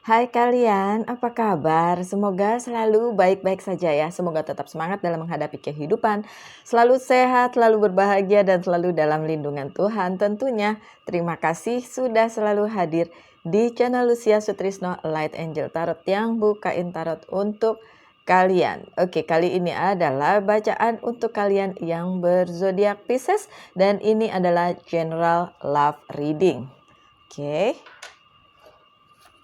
Hai kalian, apa kabar? Semoga selalu baik-baik saja ya. Semoga tetap semangat dalam menghadapi kehidupan. Selalu sehat, selalu berbahagia, dan selalu dalam lindungan Tuhan tentunya. Terima kasih sudah selalu hadir di channel Lucia Sutrisno Light Angel Tarot yang bukain tarot untuk kalian. Oke, kali ini adalah bacaan untuk kalian yang berzodiak Pisces. Dan ini adalah general love reading. Oke.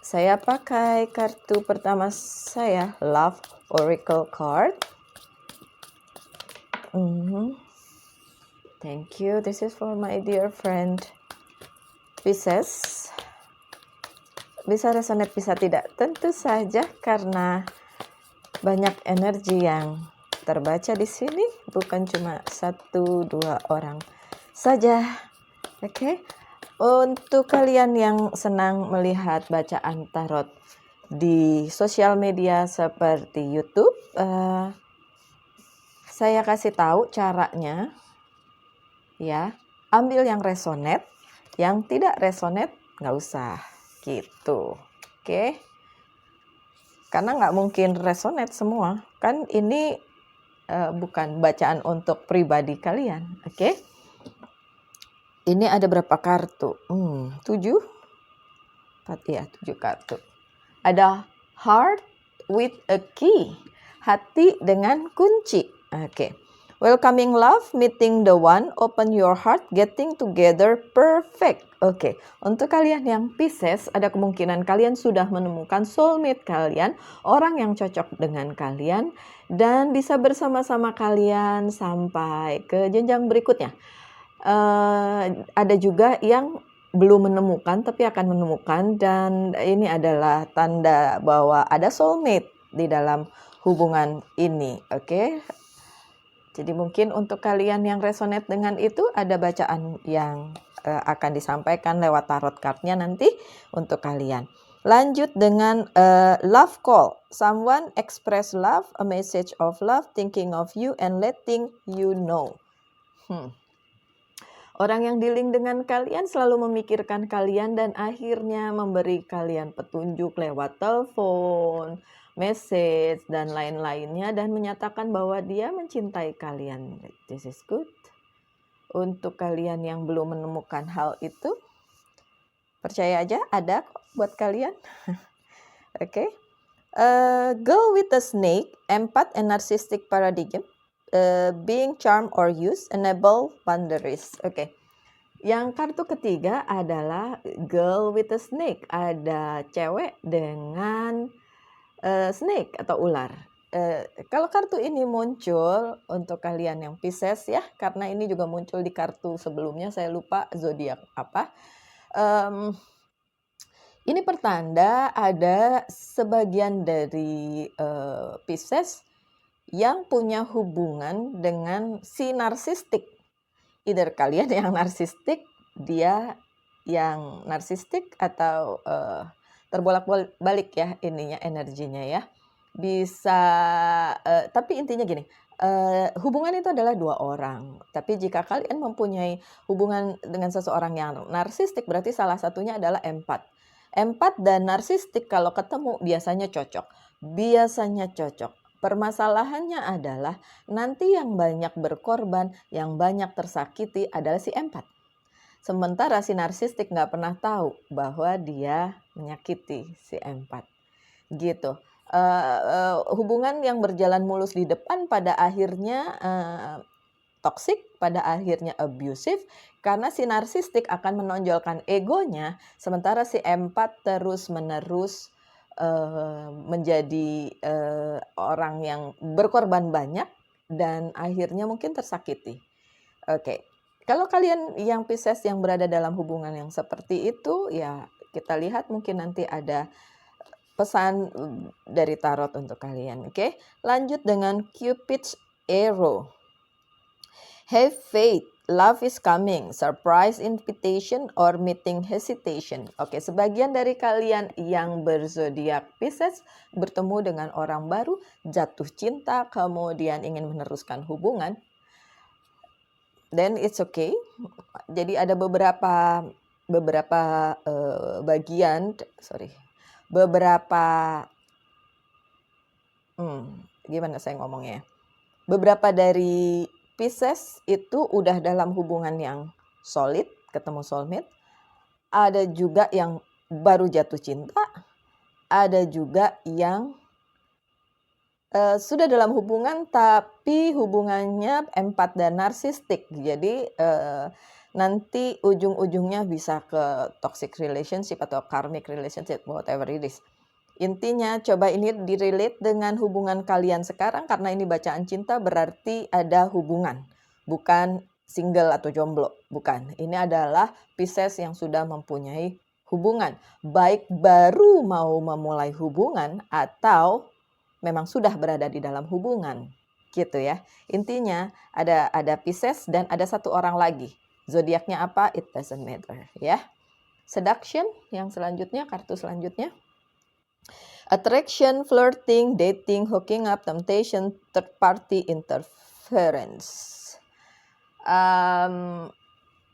Saya pakai kartu pertama saya, Love Oracle Card. Thank you. This is for my dear friend Pisces. Bisa resonate, bisa tidak. Tentu saja karena banyak energi yang terbaca di sini. Bukan cuma 1-2 orang saja. Oke. Untuk kalian yang senang melihat bacaan tarot di sosial media seperti YouTube, saya kasih tahu caranya, ya. Ambil yang resonate, yang tidak resonate nggak usah, gitu. Oke? Karena nggak mungkin resonate semua, kan ini bukan bacaan untuk pribadi kalian, oke? Ini ada berapa kartu? 7? 7 kartu. Ada heart with a key. Hati dengan kunci. Oke. Welcoming love, meeting the one, open your heart, getting together, perfect. Oke. Untuk kalian yang Pisces, ada kemungkinan kalian sudah menemukan soulmate kalian, orang yang cocok dengan kalian, dan bisa bersama-sama kalian sampai ke jenjang berikutnya. Ada juga yang belum menemukan tapi akan menemukan, dan ini adalah tanda bahwa ada soulmate di dalam hubungan ini, oke? Jadi mungkin untuk kalian yang resonate dengan itu, ada bacaan yang akan disampaikan lewat tarot card-nya nanti untuk kalian. Lanjut dengan love call. Someone express love, a message of love, thinking of you and letting you know. Orang yang dealing dengan kalian selalu memikirkan kalian dan akhirnya memberi kalian petunjuk lewat telepon, message, dan lain-lainnya, dan menyatakan bahwa dia mencintai kalian. This is good. Untuk kalian yang belum menemukan hal itu, percaya aja ada kok buat kalian. Oke. Girl with a snake, empath and narcissistic paradigm. Being charmed or used, enable boundaries. Oke. Yang kartu ketiga adalah girl with a snake. Ada cewek dengan snake atau ular. Kalau kartu ini muncul untuk kalian yang Pisces ya, karena ini juga muncul di kartu sebelumnya, saya lupa zodiak apa. Ini pertanda ada sebagian dari Pisces yang punya hubungan dengan si narsistik. Either kalian yang narsistik, dia yang narsistik, atau terbolak-balik ya ininya, energinya ya. Bisa, tapi intinya gini, hubungan itu adalah 2 orang. Tapi jika kalian mempunyai hubungan dengan seseorang yang narsistik, berarti salah satunya adalah empat. Empat dan narsistik kalau ketemu biasanya cocok. Permasalahannya adalah nanti yang banyak berkorban, yang banyak tersakiti adalah si empat. Sementara si narsistik nggak pernah tahu bahwa dia menyakiti si empat. Gitu. Hubungan yang berjalan mulus di depan pada akhirnya toxic, pada akhirnya abusive, karena si narsistik akan menonjolkan egonya, sementara si empat terus-menerus menjadi orang yang berkorban banyak dan akhirnya mungkin tersakiti. Oke. Kalau kalian yang Pisces yang berada dalam hubungan yang seperti itu, ya kita lihat mungkin nanti ada pesan dari tarot untuk kalian. Oke. Lanjut dengan Cupid's Arrow. Have faith, love is coming, surprise invitation or meeting hesitation. Oke, sebagian dari kalian yang berzodiak Pisces bertemu dengan orang baru, jatuh cinta, kemudian ingin meneruskan hubungan. Then it's okay. Jadi ada beberapa beberapa gimana saya ngomongnya? Beberapa dari Pisces itu udah dalam hubungan yang solid, ketemu soulmate. Ada juga yang baru jatuh cinta, ada juga yang sudah dalam hubungan tapi hubungannya empat dan narsistik. Jadi nanti ujung-ujungnya bisa ke toxic relationship atau karmic relationship, whatever it is. Intinya coba ini direlate dengan hubungan kalian sekarang, karena ini bacaan cinta berarti ada hubungan, bukan single atau jomblo, bukan. Ini adalah Pisces yang sudah mempunyai hubungan, baik baru mau memulai hubungan atau memang sudah berada di dalam hubungan, gitu ya. Intinya ada Pisces dan ada satu orang lagi. Zodiaknya apa? It doesn't matter, ya. Seduction yang selanjutnya, kartu selanjutnya. Attraction, flirting, dating, hooking up, temptation, third party interference.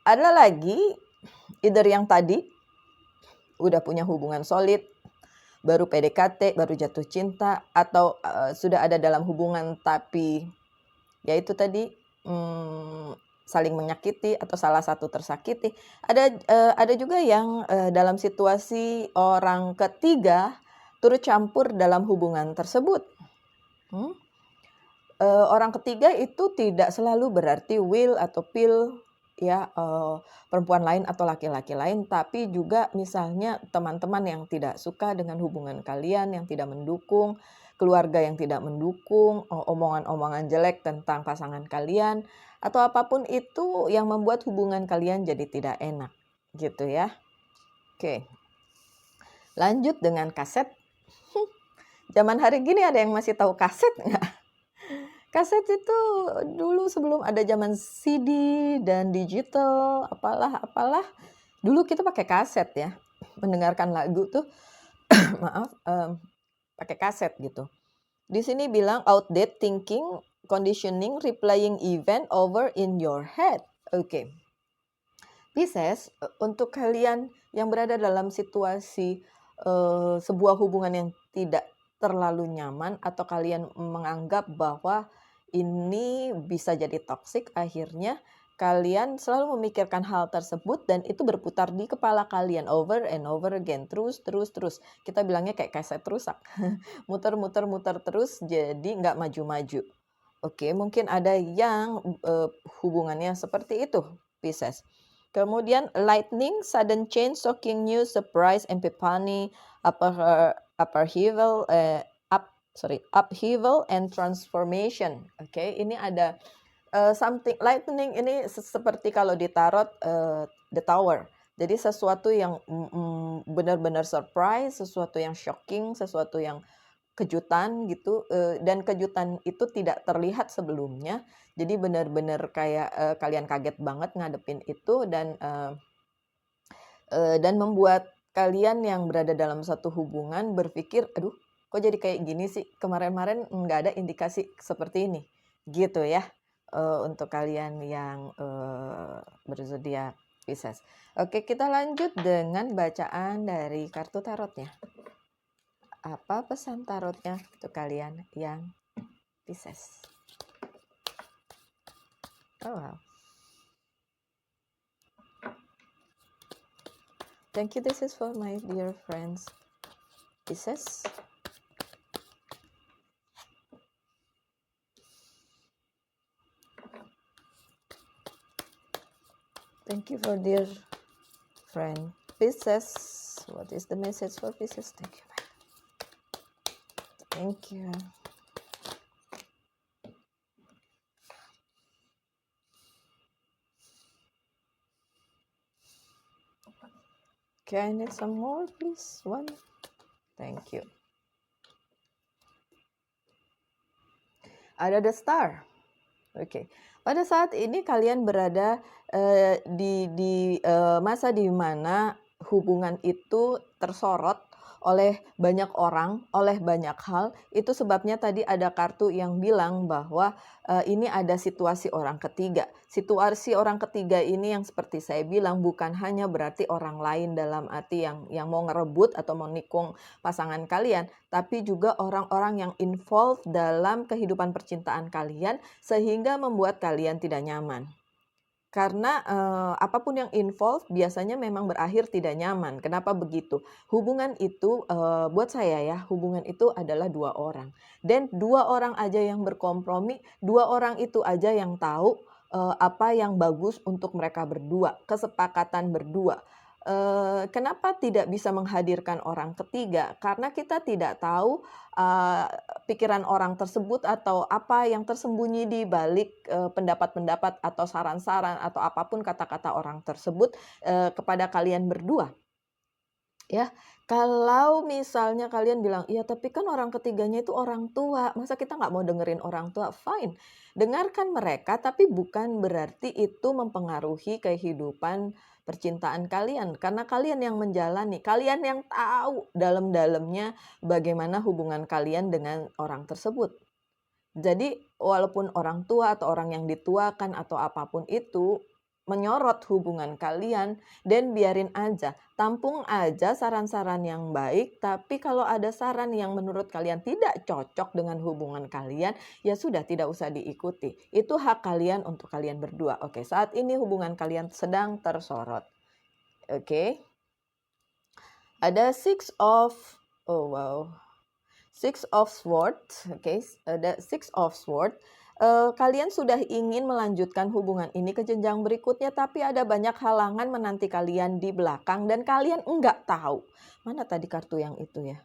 Ada lagi, either yang tadi udah punya hubungan solid, baru PDKT, baru jatuh cinta, atau sudah ada dalam hubungan tapi ya itu tadi saling menyakiti atau salah satu tersakiti. Ada juga yang dalam situasi orang ketiga turut campur dalam hubungan tersebut. Orang ketiga itu tidak selalu berarti will atau pill, ya, perempuan lain atau laki-laki lain, tapi juga misalnya teman-teman yang tidak suka dengan hubungan kalian, yang tidak mendukung, keluarga yang tidak mendukung, omongan-omongan jelek tentang pasangan kalian, atau apapun itu yang membuat hubungan kalian jadi tidak enak, gitu ya. Oke. Lanjut dengan kaset. Zaman hari gini ada yang masih tahu kaset nggak? Kaset itu dulu sebelum ada zaman CD dan digital, apalah. Dulu kita pakai kaset ya, mendengarkan lagu tuh, maaf, pakai kaset gitu. Di sini bilang outdated thinking, conditioning, replaying event over in your head. Oke. Pisces, untuk kalian yang berada dalam situasi sebuah hubungan yang tidak terlalu nyaman atau kalian menganggap bahwa ini bisa jadi toksik, akhirnya kalian selalu memikirkan hal tersebut dan itu berputar di kepala kalian over and over again, terus. Kita bilangnya kayak kaset rusak, muter terus jadi nggak maju-maju. Oke, mungkin ada yang hubungannya seperti itu, Pisces. Kemudian lightning, sudden change, shocking news, surprise, epiphany, upheaval and transformation. Oke, ini ada something lightning ini seperti kalau di tarot the tower. Jadi sesuatu yang benar-benar surprise, sesuatu yang shocking, sesuatu yang kejutan gitu, dan kejutan itu tidak terlihat sebelumnya. Jadi benar-benar kayak kalian kaget banget ngadepin itu dan membuat kalian yang berada dalam satu hubungan berpikir, aduh kok jadi kayak gini sih, kemarin-kemarin nggak ada indikasi seperti ini, gitu ya, untuk kalian yang berzodiak Pisces. Oke, kita lanjut dengan bacaan dari kartu tarotnya. Apa pesan tarotnya untuk kalian yang Pisces? Oh wow. Thank you. This is for my dear friends Pisces. Thank you for dear friend Pisces. What is the message for Pisces? Thank you. Thank you. Okay, I need some more, please. One. Thank you. Ada the star. Oke. Pada saat ini kalian berada di masa di mana hubungan itu tersorot, oleh banyak orang, oleh banyak hal. Itu sebabnya tadi ada kartu yang bilang bahwa ini ada situasi orang ketiga. Situasi orang ketiga ini yang seperti saya bilang bukan hanya berarti orang lain dalam arti yang mau ngerebut atau mau nikung pasangan kalian, tapi juga orang-orang yang involved dalam kehidupan percintaan kalian sehingga membuat kalian tidak nyaman. Karena, apapun yang involved biasanya memang berakhir tidak nyaman. Kenapa begitu? Hubungan itu, buat saya ya, hubungan itu adalah 2 orang. Dan 2 orang aja yang berkompromi, 2 orang itu aja yang tahu, apa yang bagus untuk mereka berdua, kesepakatan berdua. Kenapa tidak bisa menghadirkan orang ketiga? Karena kita tidak tahu, eee, pikiran orang tersebut atau apa yang tersembunyi di balik, pendapat-pendapat atau saran-saran atau apapun kata-kata orang tersebut, kepada kalian berdua. Ya, kalau misalnya kalian bilang, "Iya, tapi kan orang ketiganya itu orang tua, masa kita nggak mau dengerin orang tua?" Fine, dengarkan mereka, tapi bukan berarti itu mempengaruhi kehidupan percintaan kalian, karena kalian yang menjalani, kalian yang tahu dalam-dalamnya bagaimana hubungan kalian dengan orang tersebut. Jadi, walaupun orang tua atau orang yang dituakan atau apapun itu menyorot hubungan kalian, dan biarin aja, tampung aja saran-saran yang baik, tapi kalau ada saran yang menurut kalian tidak cocok dengan hubungan kalian, ya sudah tidak usah diikuti. Itu hak kalian untuk kalian berdua. Oke, saat ini hubungan kalian sedang tersorot. Oke. Ada Six of oh wow. Six of Swords, oke, ada Six of Swords. Kalian sudah ingin melanjutkan hubungan ini ke jenjang berikutnya, tapi ada banyak halangan menanti kalian di belakang dan kalian enggak tahu. Mana tadi kartu yang itu ya?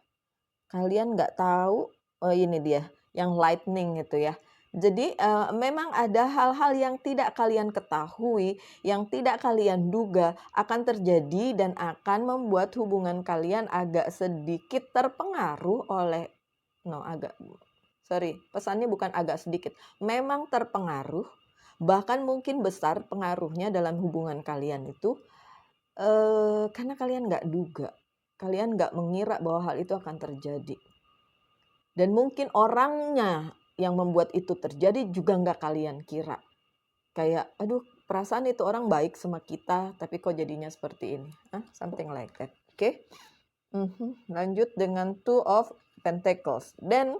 Kalian nggak tahu, oh ini dia, yang lightning itu ya. Jadi, memang ada hal-hal yang tidak kalian ketahui, yang tidak kalian duga akan terjadi dan akan membuat hubungan kalian agak sedikit terpengaruh oleh pesannya bukan agak sedikit, memang terpengaruh, bahkan mungkin besar pengaruhnya dalam hubungan kalian itu, karena kalian nggak duga, kalian nggak mengira bahwa hal itu akan terjadi. Dan mungkin orangnya yang membuat itu terjadi juga nggak kalian kira. Kayak, aduh perasaan itu orang baik sama kita, tapi kok jadinya seperti ini. Something like that. Oke. Lanjut dengan Two of Pentacles. Dan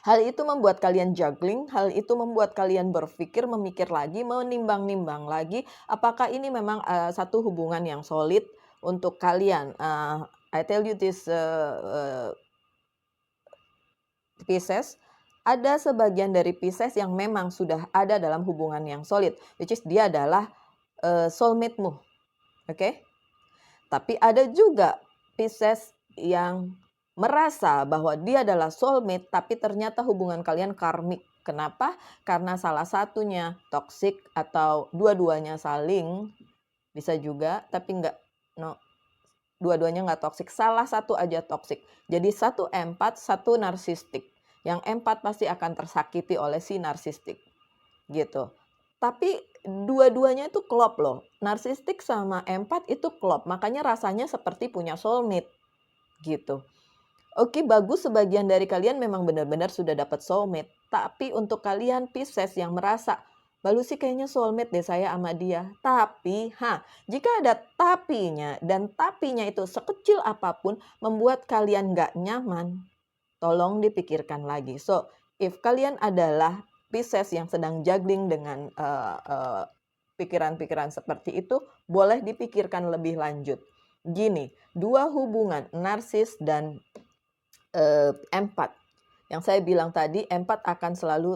hal itu membuat kalian juggling, hal itu membuat kalian berpikir, memikir lagi, menimbang-nimbang lagi, apakah ini memang satu hubungan yang solid untuk kalian. I tell you this, Pisces, ada sebagian dari Pisces yang memang sudah ada dalam hubungan yang solid, which is dia adalah soulmate-mu. Oke? Tapi ada juga Pisces yang merasa bahwa dia adalah soulmate, tapi ternyata hubungan kalian karmik. Kenapa? Karena salah satunya toxic atau dua-duanya saling, bisa juga, tapi dua-duanya nggak toxic, salah satu aja toxic. Jadi satu empat, satu narsistik. Yang empat pasti akan tersakiti oleh si narsistik, gitu. Tapi dua-duanya itu klop loh. Narsistik sama empat itu klop, makanya rasanya seperti punya soulmate, gitu. Oke, bagus, sebagian dari kalian memang benar-benar sudah dapat soulmate. Tapi untuk kalian Pisces yang merasa, baru sih kayaknya soulmate deh saya sama dia. Tapi, jika ada tapinya, dan tapinya itu sekecil apapun membuat kalian nggak nyaman, tolong dipikirkan lagi. So, if kalian adalah Pisces yang sedang juggling dengan pikiran-pikiran seperti itu, boleh dipikirkan lebih lanjut. Gini, dua hubungan, narsis dan empat. Yang saya bilang tadi, empat akan selalu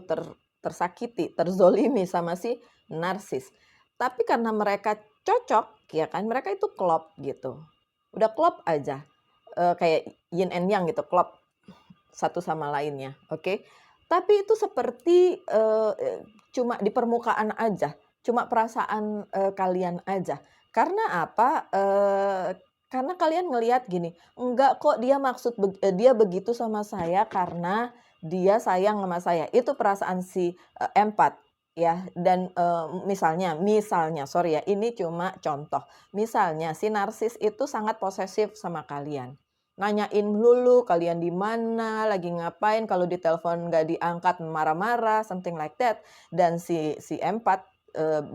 tersakiti, terzolimi sama si narsis. Tapi karena mereka cocok, ya kan, mereka itu klop gitu. Udah klop aja, kayak yin and yang gitu, klop satu sama lainnya, oke? Tapi itu seperti cuma di permukaan aja, cuma perasaan kalian aja. Karena apa? Karena kalian ngelihat gini, enggak kok dia begitu sama saya karena dia sayang sama saya. Itu perasaan si empat ya. Dan misalnya sorry ya, ini cuma contoh. Misalnya si narsis itu sangat posesif sama kalian. nanyain melulu kalian di mana, lagi ngapain, kalau ditelepon nggak diangkat marah-marah, something like that. Dan si empat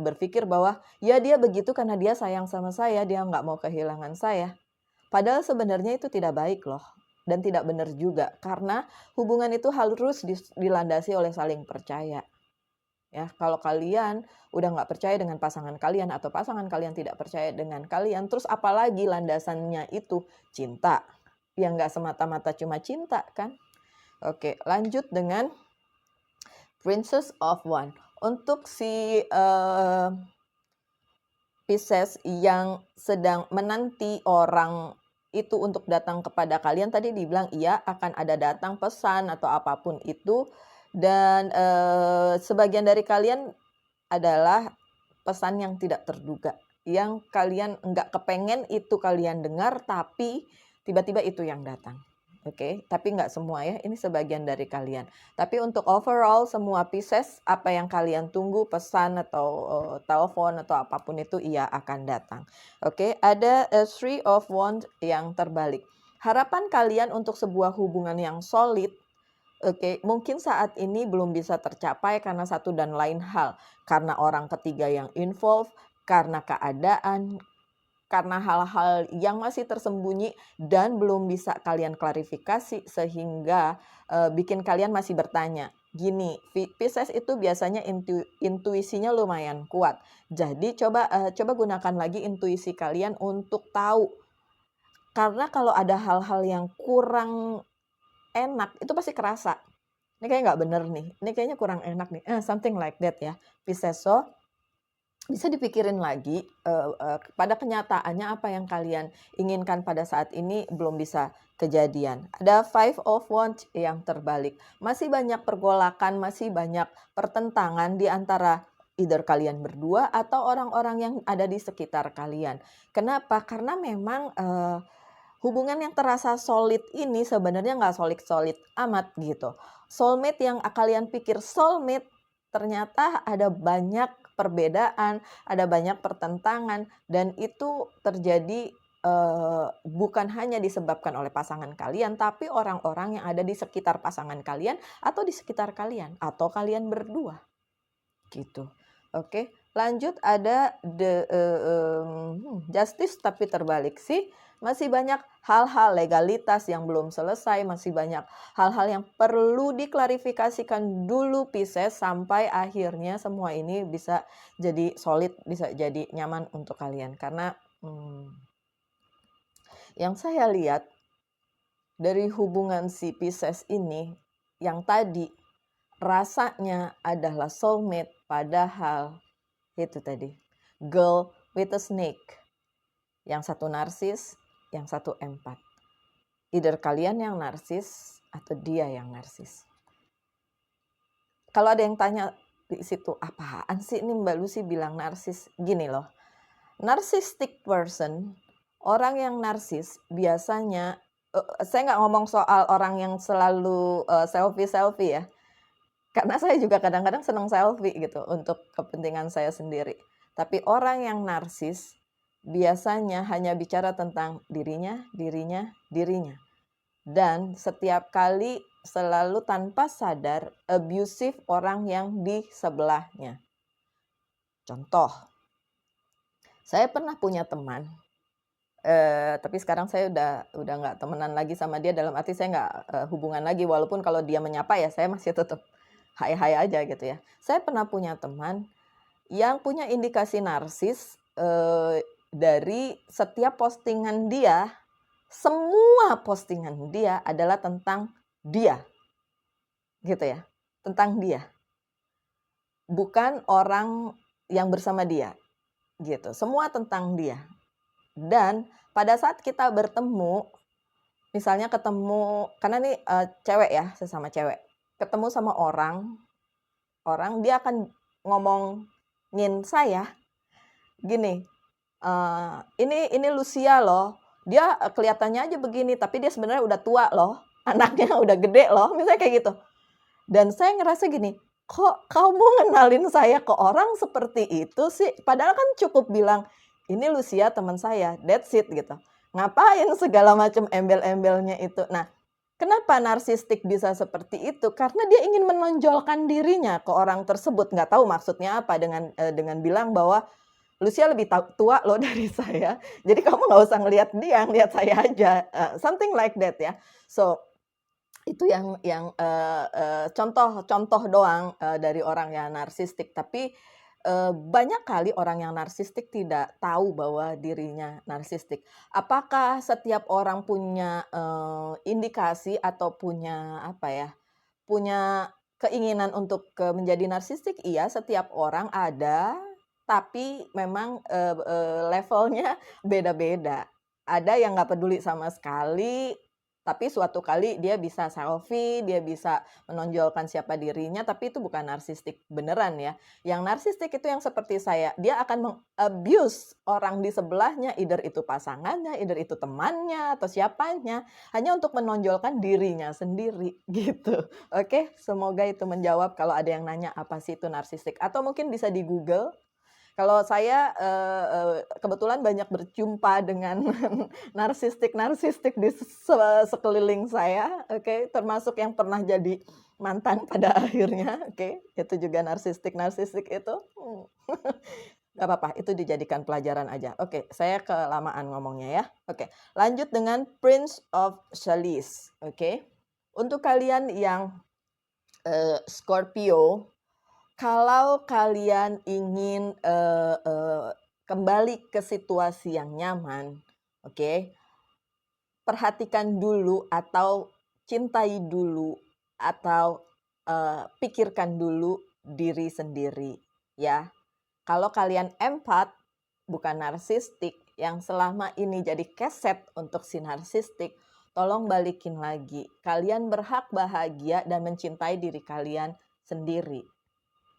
berpikir bahwa ya dia begitu karena dia sayang sama saya, dia nggak mau kehilangan saya. Padahal sebenarnya itu tidak baik loh, dan tidak benar juga, karena hubungan itu harus dilandasi oleh saling percaya. Ya, kalau kalian udah nggak percaya dengan pasangan kalian atau pasangan kalian tidak percaya dengan kalian, terus apalagi landasannya itu cinta. Ya nggak semata-mata cuma cinta kan. Oke, lanjut dengan Princess of One. Untuk si Pisces yang sedang menanti orang itu untuk datang kepada kalian, tadi dibilang iya akan ada datang pesan atau apapun itu. Dan sebagian dari kalian adalah pesan yang tidak terduga, yang kalian nggak kepengen itu kalian dengar, tapi tiba-tiba itu yang datang. Oke, tapi nggak semua ya, ini sebagian dari kalian. Tapi untuk overall semua Pisces, apa yang kalian tunggu, pesan atau telepon atau apapun itu, iya akan datang. Oke, ada Three of Wands yang terbalik. Harapan kalian untuk sebuah hubungan yang solid, oke, mungkin saat ini belum bisa tercapai karena satu dan lain hal. Karena orang ketiga yang involved, karena keadaan, karena hal-hal yang masih tersembunyi dan belum bisa kalian klarifikasi, sehingga bikin kalian masih bertanya. Gini, Pisces itu biasanya intuisinya lumayan kuat. Jadi coba gunakan lagi intuisi kalian untuk tahu. Karena kalau ada hal-hal yang kurang enak, itu pasti kerasa. Ini kayaknya nggak bener nih, ini kayaknya kurang enak nih, something like that ya, Pisces. So, bisa dipikirin lagi, pada kenyataannya apa yang kalian inginkan pada saat ini belum bisa kejadian. Ada Five of Wands yang terbalik. Masih banyak pergolakan, masih banyak pertentangan di antara either kalian berdua atau orang-orang yang ada di sekitar kalian. Kenapa? Karena memang hubungan yang terasa solid ini sebenarnya nggak solid-solid amat gitu. Soulmate yang kalian pikir soulmate, ternyata ada banyak perbedaan, ada banyak pertentangan, dan itu terjadi bukan hanya disebabkan oleh pasangan kalian, tapi orang-orang yang ada di sekitar pasangan kalian atau di sekitar kalian atau kalian berdua gitu. Oke, lanjut ada Justice tapi terbalik sih. Masih banyak hal-hal legalitas yang belum selesai, masih banyak hal-hal yang perlu diklarifikasikan dulu Pisces sampai akhirnya semua ini bisa jadi solid, bisa jadi nyaman untuk kalian. Karena yang saya lihat dari hubungan si Pisces ini, yang tadi rasanya adalah soulmate, padahal itu tadi girl with a snake. Yang satu narsis, yang satu empat. Either kalian yang narsis atau dia yang narsis. Kalau ada yang tanya di situ, apaan sih ini Mbak Lucy bilang narsis? Gini loh, narcissistic person, orang yang narsis biasanya, saya nggak ngomong soal orang yang selalu selfie ya. Karena saya juga kadang-kadang senang selfie gitu untuk kepentingan saya sendiri. Tapi orang yang narsis biasanya hanya bicara tentang dirinya. Dan setiap kali selalu tanpa sadar abusive orang yang di sebelahnya. Contoh, saya pernah punya teman, tapi sekarang saya udah nggak temenan lagi sama dia, dalam arti saya nggak hubungan lagi, walaupun kalau dia menyapa ya saya masih tetap hai-hai aja gitu ya. Saya pernah punya teman yang punya indikasi narsis, dari setiap postingan dia, semua postingan dia adalah tentang dia, gitu ya, tentang dia, bukan orang yang bersama dia, gitu. Semua tentang dia. Dan pada saat kita bertemu, misalnya ketemu, karena nih cewek ya, sesama cewek, ketemu sama orang dia akan ngomongin saya gini, ini Lucia loh, dia kelihatannya aja begini, tapi dia sebenarnya udah tua loh, anaknya udah gede loh, misalnya kayak gitu. Dan saya ngerasa gini, kok kamu ngenalin saya ke orang seperti itu sih? Padahal kan cukup bilang, ini Lucia teman saya, that's it gitu. Ngapain segala macam embel-embelnya itu. Nah, kenapa narsistik bisa seperti itu? Karena dia ingin menonjolkan dirinya ke orang tersebut. Nggak tahu maksudnya apa dengan bilang bahwa Lucia lebih tua loh dari saya. Jadi kamu nggak usah ngelihat dia, ngelihat saya aja. Something like that ya. So itu yang contoh doang dari orang yang narsistik. Tapi banyak kali orang yang narsistik tidak tahu bahwa dirinya narsistik. Apakah setiap orang punya indikasi atau punya apa ya? Punya keinginan untuk menjadi narsistik? Iya, setiap orang ada, tapi memang levelnya beda-beda. Ada yang nggak peduli sama sekali, tapi suatu kali dia bisa selfie, dia bisa menonjolkan siapa dirinya, tapi itu bukan narsistik beneran ya. Yang narsistik itu yang seperti saya, dia akan meng-abuse orang di sebelahnya, either itu pasangannya, either itu temannya, atau siapanya, hanya untuk menonjolkan dirinya sendiri gitu. Oke, semoga itu menjawab kalau ada yang nanya apa sih itu narsistik. Atau mungkin bisa di Google. Kalau saya kebetulan banyak berjumpa dengan narsistik di sekeliling saya, oke, termasuk yang pernah jadi mantan pada akhirnya, oke, itu juga narsistik itu. Gak apa-apa, itu dijadikan pelajaran aja. Oke, saya kelamaan ngomongnya ya. Oke, lanjut dengan Prince of Chalice, oke. Untuk kalian yang Scorpio, kalau kalian ingin kembali ke situasi yang nyaman, oke, perhatikan dulu atau cintai dulu atau pikirkan dulu diri sendiri, ya. Kalau kalian empat, bukan narsistik, yang selama ini jadi keset untuk si narsistik, tolong balikin lagi. Kalian berhak bahagia dan mencintai diri kalian sendiri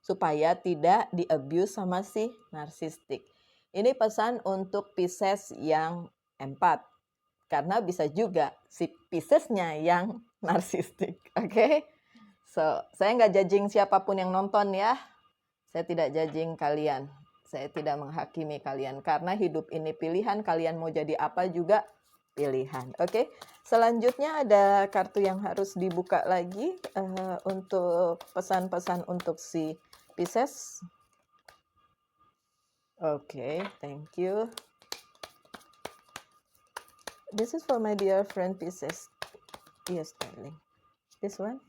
supaya tidak di-abuse sama si narsistik. Ini pesan untuk Pisces yang empat. Karena bisa juga si Piscesnya yang narsistik. Oke? So, saya nggak judging siapapun yang nonton ya. Saya tidak judging kalian. Saya tidak menghakimi kalian. Karena hidup ini pilihan. Kalian mau jadi apa juga pilihan. Oke? Selanjutnya ada kartu yang harus dibuka lagi untuk pesan-pesan untuk si Pisces. Okay, thank you. This is for my dear friend Pisces. Yes, darling. This one?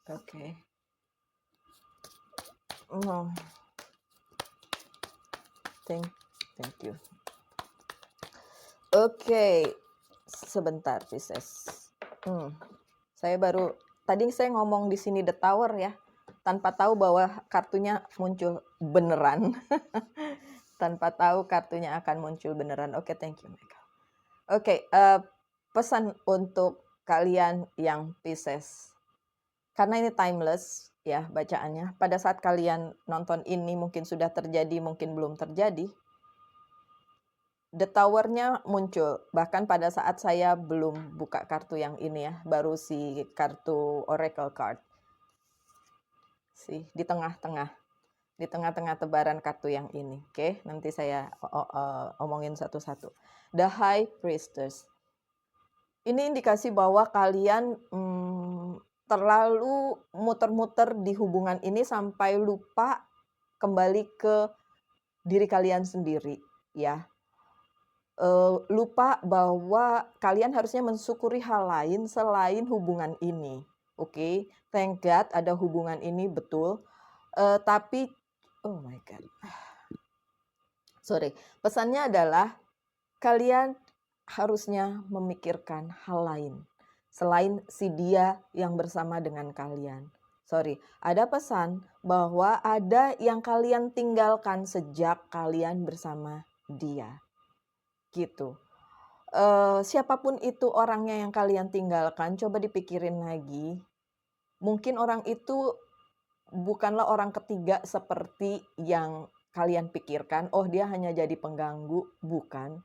Okay. No. Thank you. Okay. Sebentar, Pisces. Saya baru tadi saya ngomong di sini The Tower ya, tanpa tahu bahwa kartunya muncul beneran. Tanpa tahu kartunya akan muncul beneran. Oke, thank you, Michael. Oke, pesan untuk kalian yang Pisces. Karena ini timeless ya bacaannya. Pada saat kalian nonton ini mungkin sudah terjadi, mungkin belum terjadi. The Tower-nya muncul. Bahkan pada saat saya belum buka kartu yang ini ya, baru si kartu Oracle card. Di tengah-tengah. Di tengah-tengah tebaran kartu yang ini. Oke, nanti saya omongin satu-satu. The High Priestess. Ini indikasi bahwa kalian terlalu muter-muter di hubungan ini sampai lupa kembali ke diri kalian sendiri, ya. Lupa bahwa kalian harusnya mensyukuri hal lain selain hubungan ini. Oke, thank God ada hubungan ini, betul. Tapi oh my God. Sorry. Pesannya adalah kalian harusnya memikirkan hal lain selain si dia yang bersama dengan kalian. Sorry, ada pesan bahwa ada yang kalian tinggalkan sejak kalian bersama dia. Gitu. Siapapun itu orangnya yang kalian tinggalkan, coba dipikirin lagi. Mungkin orang itu bukanlah orang ketiga seperti yang kalian pikirkan. Oh, dia hanya jadi pengganggu, bukan.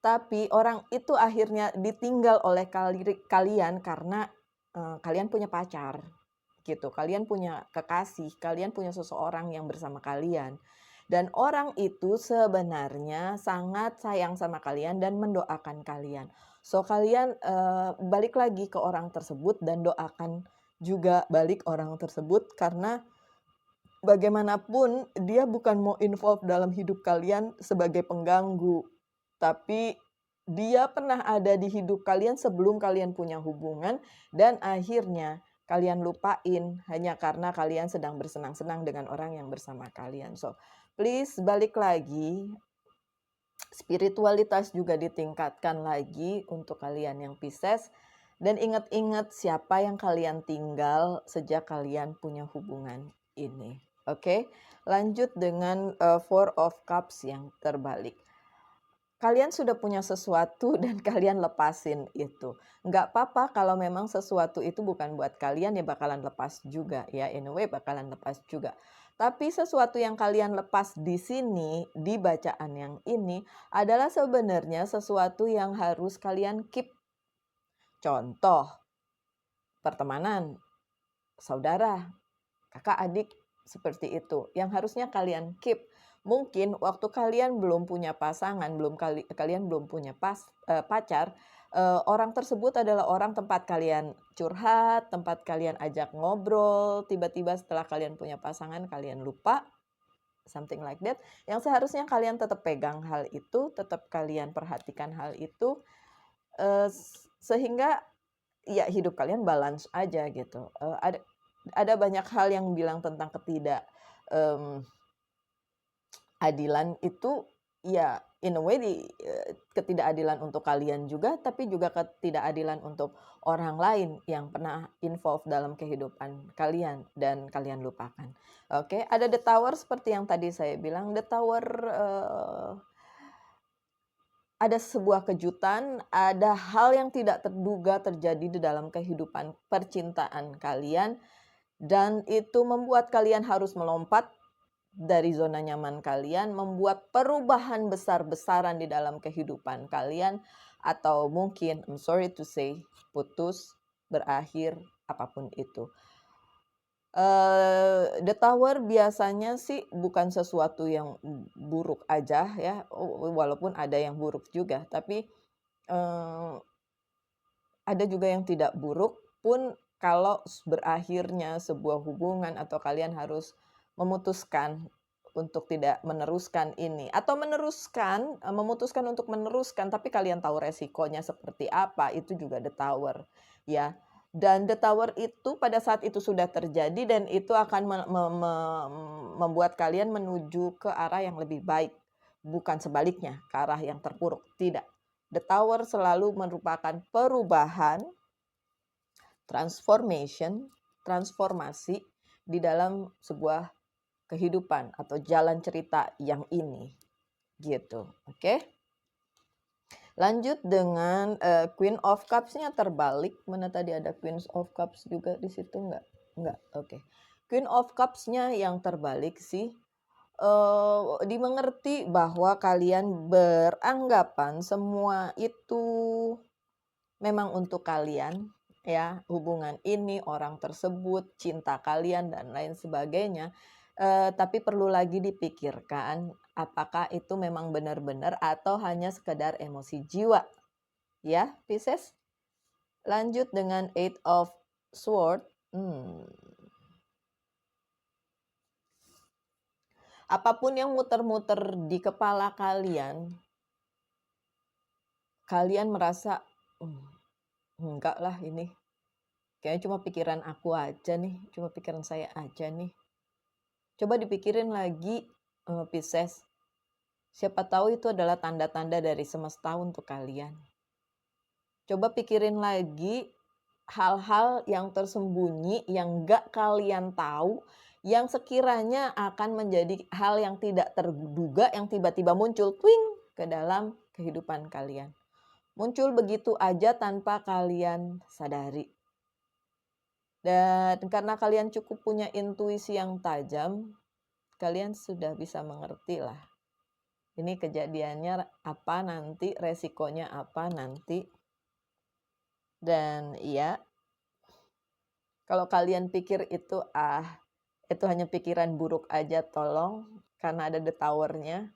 Tapi orang itu akhirnya ditinggal oleh kalian karena kalian punya pacar, gitu. Kalian punya kekasih, kalian punya seseorang yang bersama kalian. Dan orang itu sebenarnya sangat sayang sama kalian dan mendoakan kalian. So kalian balik lagi ke orang tersebut dan doakan juga balik orang tersebut, karena bagaimanapun dia bukan mau involve dalam hidup kalian sebagai pengganggu, tapi dia pernah ada di hidup kalian sebelum kalian punya hubungan dan akhirnya kalian lupain hanya karena kalian sedang bersenang-senang dengan orang yang bersama kalian. So, please balik lagi, spiritualitas juga ditingkatkan lagi untuk kalian yang Pisces, dan ingat-ingat siapa yang kalian tinggal sejak kalian punya hubungan ini. Oke, lanjut dengan Four of Cups yang terbalik. Kalian sudah punya sesuatu dan kalian lepasin itu. Nggak apa-apa kalau memang sesuatu itu bukan buat kalian, ya bakalan lepas juga ya. In a way bakalan lepas juga. Tapi sesuatu yang kalian lepas di sini, di bacaan yang ini, adalah sebenarnya sesuatu yang harus kalian keep. Contoh, pertemanan, saudara, kakak adik, seperti itu yang harusnya kalian keep. Mungkin waktu kalian belum punya pasangan, kalian belum punya pacar, orang tersebut adalah orang tempat kalian curhat, tempat kalian ajak ngobrol. Tiba-tiba setelah kalian punya pasangan kalian lupa, something like that. Yang seharusnya kalian tetap pegang hal itu, tetap kalian perhatikan hal itu, sehingga ya hidup kalian balance aja gitu. Ada banyak hal yang bilang tentang adilan itu, ya in a way ketidakadilan untuk kalian juga, tapi juga ketidakadilan untuk orang lain yang pernah involve dalam kehidupan kalian dan kalian lupakan. Oke, ada The Tower seperti yang tadi saya bilang. The Tower ada sebuah kejutan, ada hal yang tidak terduga terjadi di dalam kehidupan percintaan kalian, dan itu membuat kalian harus melompat dari zona nyaman kalian, membuat perubahan besar-besaran di dalam kehidupan kalian, atau mungkin, I'm sorry to say, putus, berakhir, apapun itu. The Tower biasanya sih bukan sesuatu yang buruk aja ya, walaupun ada yang buruk juga, tapi ada juga yang tidak buruk pun kalau berakhirnya sebuah hubungan atau kalian harus memutuskan untuk tidak meneruskan ini, atau memutuskan untuk meneruskan tapi kalian tahu resikonya seperti apa, itu juga The Tower ya. Dan The Tower itu pada saat itu sudah terjadi dan itu akan membuat kalian menuju ke arah yang lebih baik, bukan sebaliknya ke arah yang terpuruk, tidak. The Tower selalu merupakan perubahan, transformasi di dalam sebuah kehidupan atau jalan cerita yang ini, gitu. Oke. Lanjut dengan Queen of Cups-nya terbalik. Mana tadi ada Queen of Cups juga di situ nggak? Nggak. Oke. Queen of Cups-nya yang terbalik sih dimengerti bahwa kalian beranggapan semua itu memang untuk kalian ya, hubungan ini, orang tersebut, cinta kalian dan lain sebagainya. Tapi perlu lagi dipikirkan apakah itu memang benar-benar atau hanya sekedar emosi jiwa. Ya, Pisces. Lanjut dengan Eight of Swords. Apapun yang muter-muter di kepala kalian merasa, enggak lah ini. Kayaknya cuma pikiran aku aja nih, cuma pikiran saya aja nih. Coba dipikirin lagi, Pisces. Siapa tahu itu adalah tanda-tanda dari semesta untuk kalian. Coba pikirin lagi hal-hal yang tersembunyi, yang gak kalian tahu, yang sekiranya akan menjadi hal yang tidak terduga, yang tiba-tiba muncul twing ke dalam kehidupan kalian. Muncul begitu aja tanpa kalian sadari. Dan karena kalian cukup punya intuisi yang tajam, kalian sudah bisa mengerti lah. Ini kejadiannya apa nanti, resikonya apa nanti. Dan iya, kalau kalian pikir itu hanya pikiran buruk aja, tolong karena ada the tower-nya.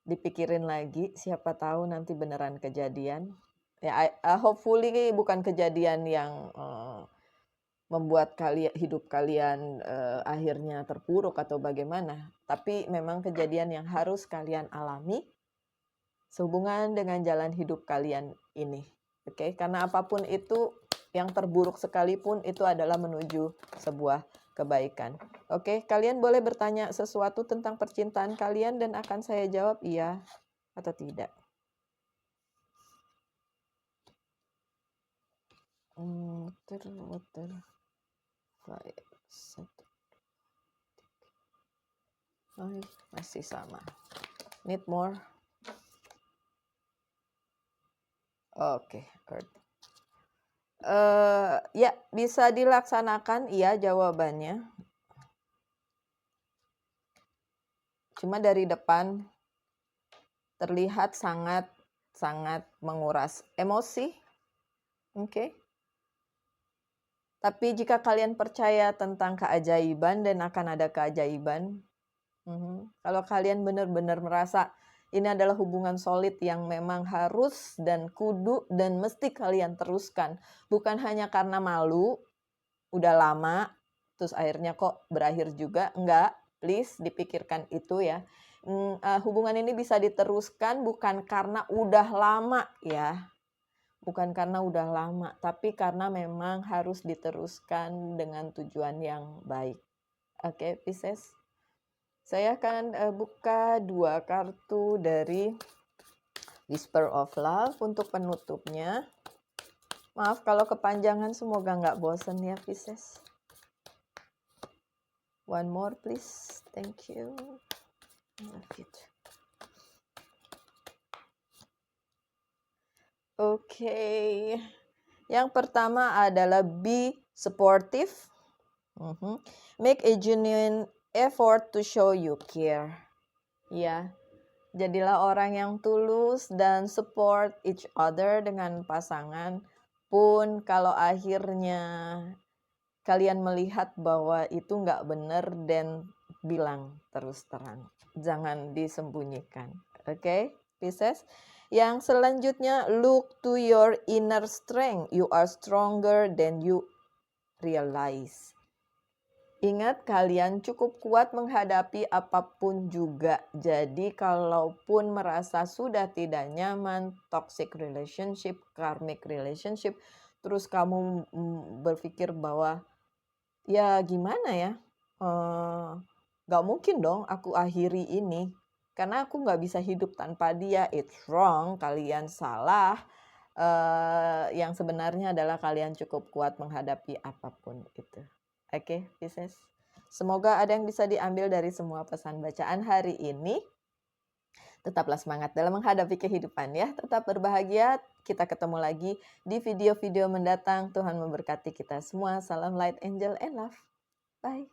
Dipikirin lagi, siapa tahu nanti beneran kejadian. Ya, hopefully bukan kejadian yang membuat hidup kalian akhirnya terpuruk atau bagaimana. Tapi memang kejadian yang harus kalian alami sehubungan dengan jalan hidup kalian ini. Oke, karena apapun itu yang terburuk sekalipun itu adalah menuju sebuah kebaikan. Oke, kalian boleh bertanya sesuatu tentang percintaan kalian dan akan saya jawab iya atau tidak. Water, fire, masih sama. Need more? Oke, earth. Ya, bisa dilaksanakan, iya jawabannya. Cuma dari depan terlihat sangat menguras emosi. Oke. Tapi jika kalian percaya tentang keajaiban dan akan ada keajaiban, kalau kalian benar-benar merasa ini adalah hubungan solid yang memang harus dan kudu dan mesti kalian teruskan. Bukan hanya karena malu, udah lama, terus akhirnya kok berakhir juga. Enggak, please dipikirkan itu ya. Hubungan ini bisa diteruskan bukan karena udah lama ya. Bukan karena udah lama, tapi karena memang harus diteruskan dengan tujuan yang baik. Oke, Pisces. Saya akan buka 2 kartu dari Whisper of Love untuk penutupnya. Maaf kalau kepanjangan, semoga nggak bosen ya Pisces. One more please, thank you. Oke. Yang pertama adalah be supportive. Make a genuine effort to show you care. Ya, jadilah orang yang tulus dan support each other dengan pasangan. Pun kalau akhirnya kalian melihat bahwa itu nggak benar, dan bilang terus terang. Jangan disembunyikan. Oke, Pisces? Yang selanjutnya, look to your inner strength. You are stronger than you realize. Ingat, kalian cukup kuat menghadapi apapun juga. Jadi kalaupun merasa sudah tidak nyaman, toxic relationship, karmic relationship, terus kamu berpikir bahwa ya gimana ya, gak mungkin dong aku akhiri ini, karena aku gak bisa hidup tanpa dia. It's wrong, kalian salah. Yang sebenarnya adalah kalian cukup kuat menghadapi apapun itu. Oke, Pisces. Semoga ada yang bisa diambil dari semua pesan bacaan hari ini. Tetaplah semangat dalam menghadapi kehidupan ya. Tetap berbahagia. Kita ketemu lagi di video-video mendatang. Tuhan memberkati kita semua. Salam light, angel, and love. Bye.